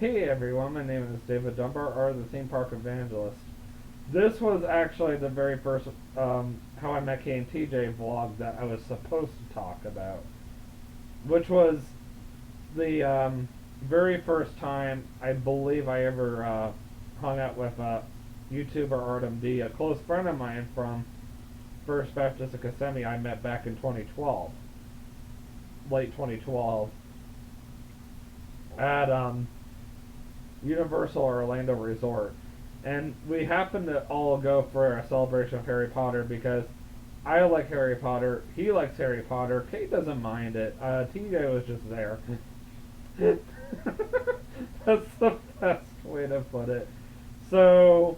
Hey everyone, my name is David Dunbar, or the theme park evangelist. This was actually the very first How I Met Kay and TJ vlog that I was supposed to talk about, which was the very first time I believe I ever hung out with YouTuber Artem, a close friend of mine from First Baptist of Kissimmee. I met back in 2012, late 2012, at Universal Orlando Resort. And we happened to all go for a celebration of Harry Potter because I like Harry Potter, he likes Harry Potter, Kate doesn't mind it, TJ was just there. That's the best way to put it. So,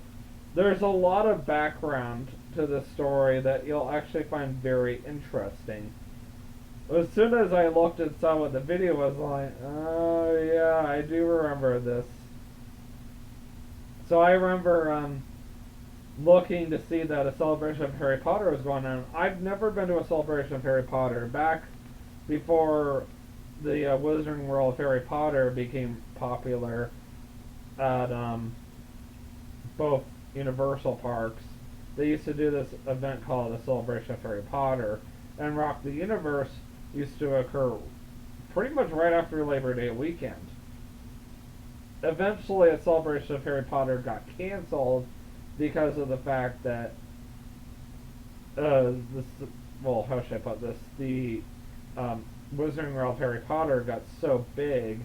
there's a lot of background to the story that you'll actually find very interesting. As soon as I looked and saw what the video was like, oh yeah, I do remember this. So I remember looking to see that a celebration of Harry Potter was going on. I've never been to a celebration of Harry Potter. Back before the Wizarding World of Harry Potter became popular at both Universal parks, they used to do this event called the Celebration of Harry Potter, and Rock the Universe used to occur pretty much right after Labor Day weekend. Eventually, a Celebration of Harry Potter got canceled because of the fact that how should I put this? The Wizarding World of Harry Potter got so big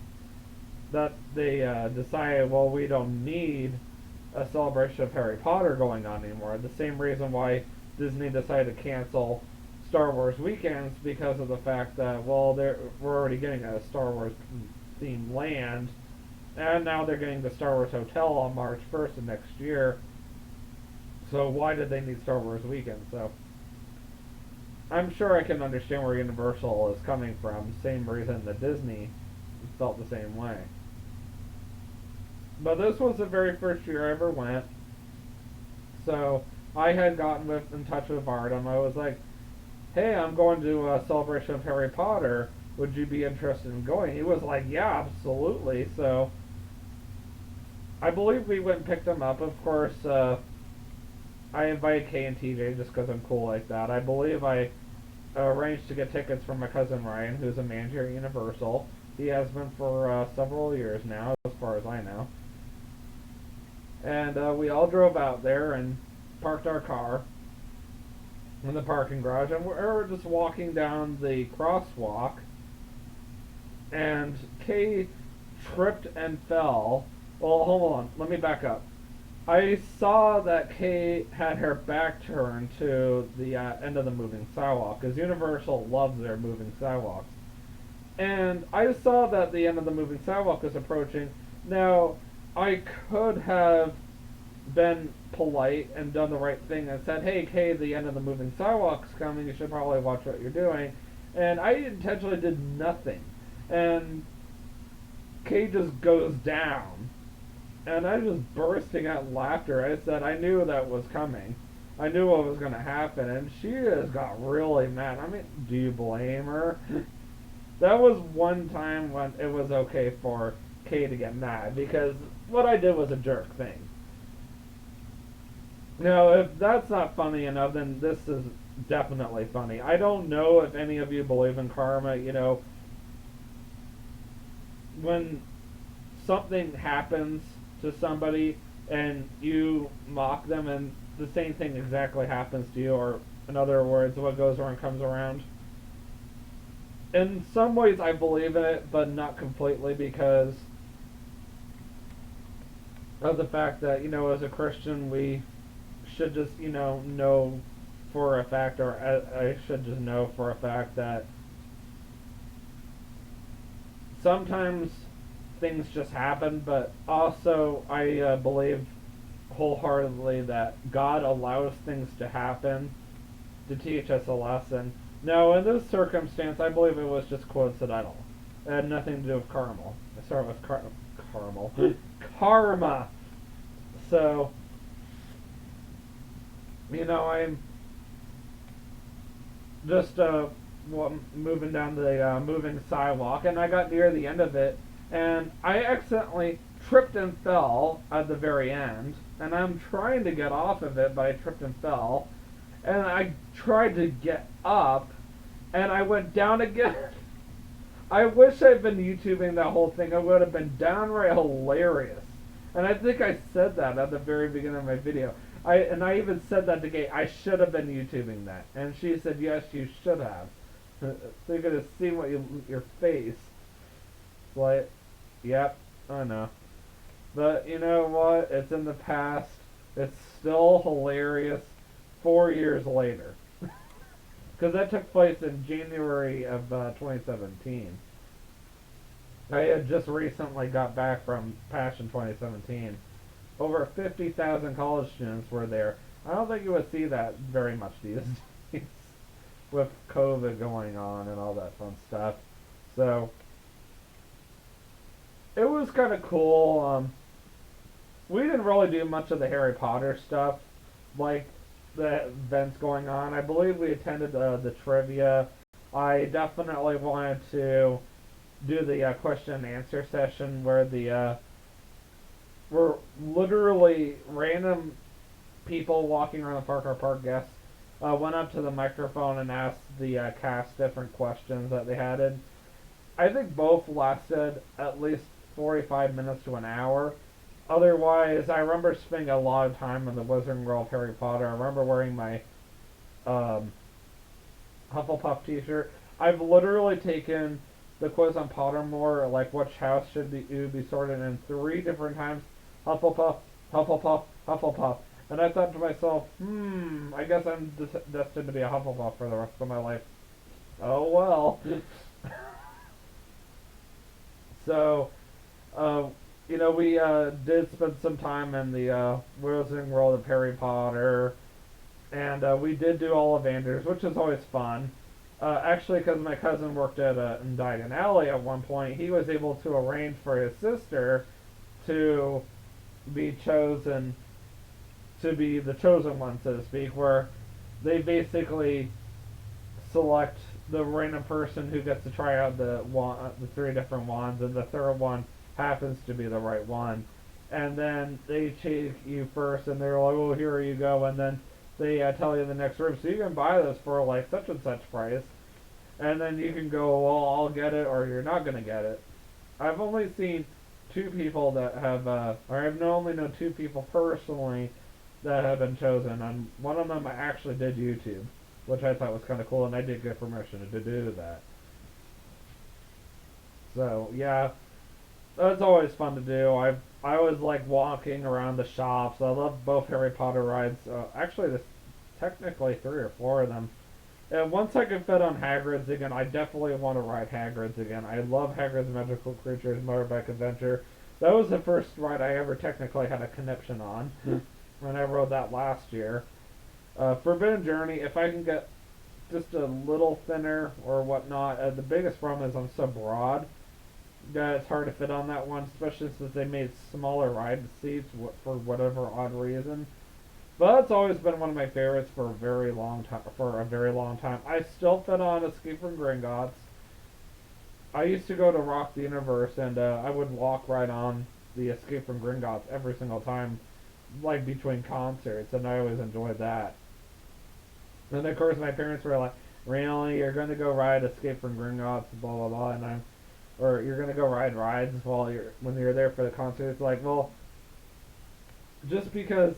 that they decided, well, we don't need a Celebration of Harry Potter going on anymore. The same reason why Disney decided to cancel Star Wars weekends, because of the fact that, well, we're already getting a Star Wars themed land, and now they're getting the Star Wars Hotel on March 1st of next year. So why did they need Star Wars weekend? So I'm sure I can understand where Universal is coming from. Same reason that Disney felt the same way. But this was the very first year I ever went. So I had gotten in touch with Artem. I was like, hey, I'm going to a Celebration of Harry Potter. Would you be interested in going? He was like, yeah, absolutely. So I believe we went and picked him up. Of course, I invited Kay and TJ just because I'm cool like that. I believe I arranged to get tickets from my cousin Ryan, who's a manager at Universal. He has been for several years now, as far as I know. And we all drove out there and parked our car in the parking garage, and we're just walking down the crosswalk, and Kay tripped and fell. Well, hold on, let me back up. I saw that Kay had her back turned to the end of the moving sidewalk, because Universal loves their moving sidewalks. And I saw that the end of the moving sidewalk was approaching. Now, I could have been polite and done the right thing and said, hey, Kay, the end of the moving sidewalk's coming, you should probably watch what you're doing. And I intentionally did nothing. And Kay just goes down. And I was bursting out laughter. I said I knew that was coming. I knew what was going to happen. And she just got really mad. I mean, do you blame her? That was one time when it was okay for Kay to get mad, because what I did was a jerk thing. Now, if that's not funny enough, then this is definitely funny. I don't know if any of you believe in karma. You know, when something happens to somebody and you mock them, and the same thing exactly happens to you, or in other words, what goes around comes around. In some ways I believe in it, but not completely, because of the fact that, you know, as a Christian, we should just, you know for a fact, or I should just know for a fact that sometimes things just happen, but also I believe wholeheartedly that God allows things to happen to teach us a lesson. Now, in this circumstance, I believe it was just coincidental. It had nothing to do with caramel. I started with caramel. Karma. So, you know, I'm just moving down the moving sidewalk, and I got near the end of it, and I accidentally tripped and fell at the very end, and I'm trying to get off of it, but I tripped and fell, and I tried to get up, and I went down again. I wish I'd been YouTubing that whole thing. It would have been downright hilarious. And I think I said that at the very beginning of my video. I even said that to Kate. I should have been YouTubing that, and she said, "Yes, you should have." So you could have seen what your face. Like, yep, I know. But you know what? It's in the past. It's still hilarious 4 years later. Because that took place in January of 2017. I had just recently got back from Passion 2017. Over 50,000 college students were there. I don't think you would see that very much these days with COVID going on and all that fun stuff. So it was kind of cool. We didn't really do much of the Harry Potter stuff, like the events going on. I believe we attended the trivia. I definitely wanted to do the question and answer session where the were literally random people walking around the park guests went up to the microphone and asked the cast different questions that they had. And I think both lasted at least 45 minutes to an hour. Otherwise, I remember spending a lot of time in the Wizarding World of Harry Potter. I remember wearing my Hufflepuff t-shirt. I've literally taken the quiz on Pottermore, like which house should you be sorted in, 3 different times. Hufflepuff, Hufflepuff, Hufflepuff. And I thought to myself, I guess I'm destined to be a Hufflepuff for the rest of my life. Oh well. So, we did spend some time in the Wizarding World of Harry Potter, and we did do all of Anders, which is always fun. Actually, because my cousin worked at in Diagon Alley at one point, he was able to arrange for his sister to be chosen to be the chosen one, so to speak, where they basically select the random person who gets to try out the 3 different wands, and the third one happens to be the right one. And then they take you first, and they're like, "Oh, here you go," and then they tell you the next room, so you can buy this for like such and such price, and then you can go, "Well, I'll get it," or "You're not gonna get it." I've only seen 2 people that have, or I've only known 2 people personally that have been chosen, and one of them I actually did YouTube, which I thought was kind of cool, and I did get permission to do that. So yeah, that's always fun to do. I always like walking around the shops. I love both Harry Potter rides. Actually, there's technically 3 or 4 of them. And once I can fit on Hagrid's again, I definitely want to ride Hagrid's again. I love Hagrid's Magical Creatures Motorbike Adventure. That was the first ride I ever technically had a connection on. When I rode that last year. Forbidden Journey, if I can get just a little thinner or whatnot, the biggest problem is I'm so broad that it's hard to fit on that one, especially since they made smaller ride seats for whatever odd reason. But that's always been one of my favorites for a very long time. I still fit on Escape from Gringotts. I used to go to Rock the Universe, and I would walk right on the Escape from Gringotts every single time, like between concerts, and I always enjoyed that. And of course, my parents were like, "Really, you're going to go ride Escape from Gringotts, blah blah blah," or "You're going to go ride rides when you're there for the concert." It's like, well, just because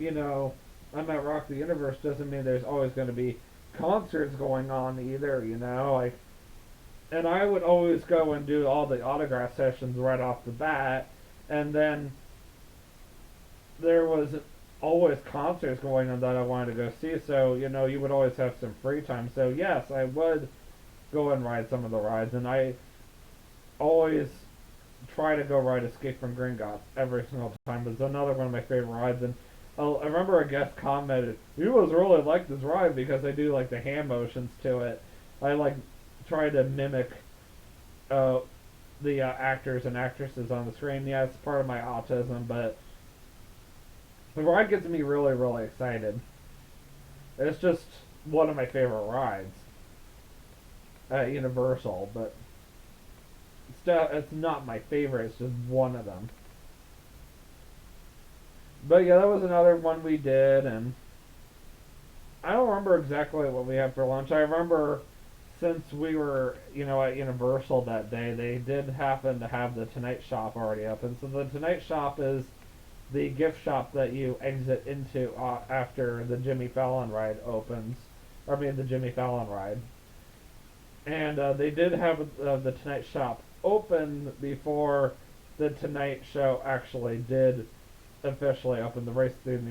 I'm at Rock the Universe doesn't mean there's always going to be concerts going on either. And I would always go and do all the autograph sessions right off the bat, and then there was always concerts going on that I wanted to go see, so you would always have some free time. So yes, I would go and ride some of the rides, and I always try to go ride Escape from Gringotts every single time. It's another one of my favorite rides, and I remember a guest commented, "You was really like this ride because I do like the hand motions to it. I like try to mimic the actors and actresses on the screen." Yeah, it's part of my autism, but the ride gets me really, really excited. It's just one of my favorite rides at Universal, but it's not my favorite. It's just one of them. But yeah, that was another one we did, and I don't remember exactly what we had for lunch. I remember since we were, at Universal that day, they did happen to have the Tonight Shop already open. So the Tonight Shop is the gift shop that you exit into after the Jimmy Fallon ride opens. I mean, the Jimmy Fallon ride. And they did have the Tonight Shop open before the Tonight Show actually did officially open, the Race Through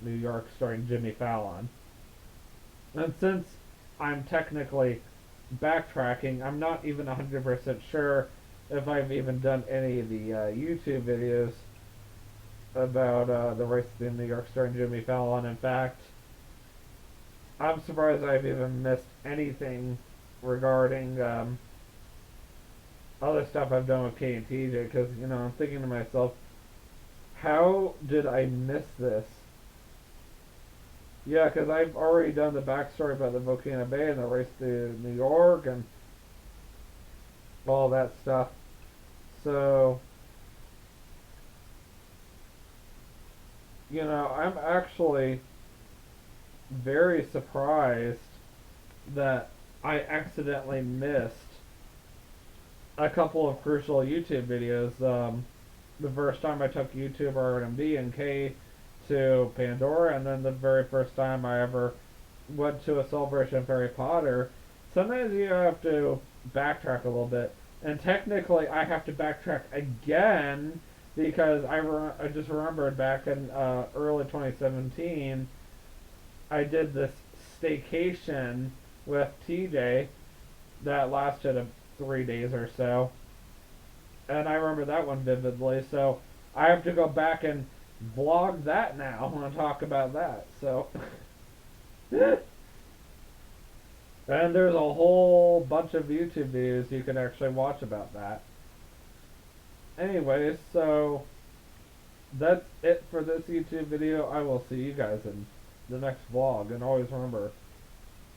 New York starring Jimmy Fallon. And since I'm technically backtracking, I'm not even 100% sure if I've even done any of the YouTube videos about the Race Through New York starring Jimmy Fallon. In fact, I'm surprised I've even missed anything regarding other stuff I've done with K and TJ, because, I'm thinking to myself, how did I miss this? Yeah, because I've already done the backstory about the Volcano Bay and the race to New York and all that stuff. So, I'm actually very surprised that I accidentally missed a couple of crucial YouTube videos. The first time I took YouTuber RMD and K to Pandora, and then the very first time I ever went to a celebration of Harry Potter. Sometimes you have to backtrack a little bit, and technically I have to backtrack again because I just remembered back in early 2017 I did this staycation with TJ that lasted 3 days or so, and I remember that one vividly. So I have to go back and vlog that now and talk about that. So, and there's a whole bunch of YouTube videos you can actually watch about that. Anyways, so that's it for this YouTube video. I will see you guys in the next vlog. And always remember,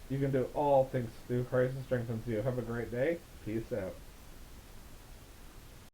you can do all things through Christ who strengthens you. Have a great day. Peace out.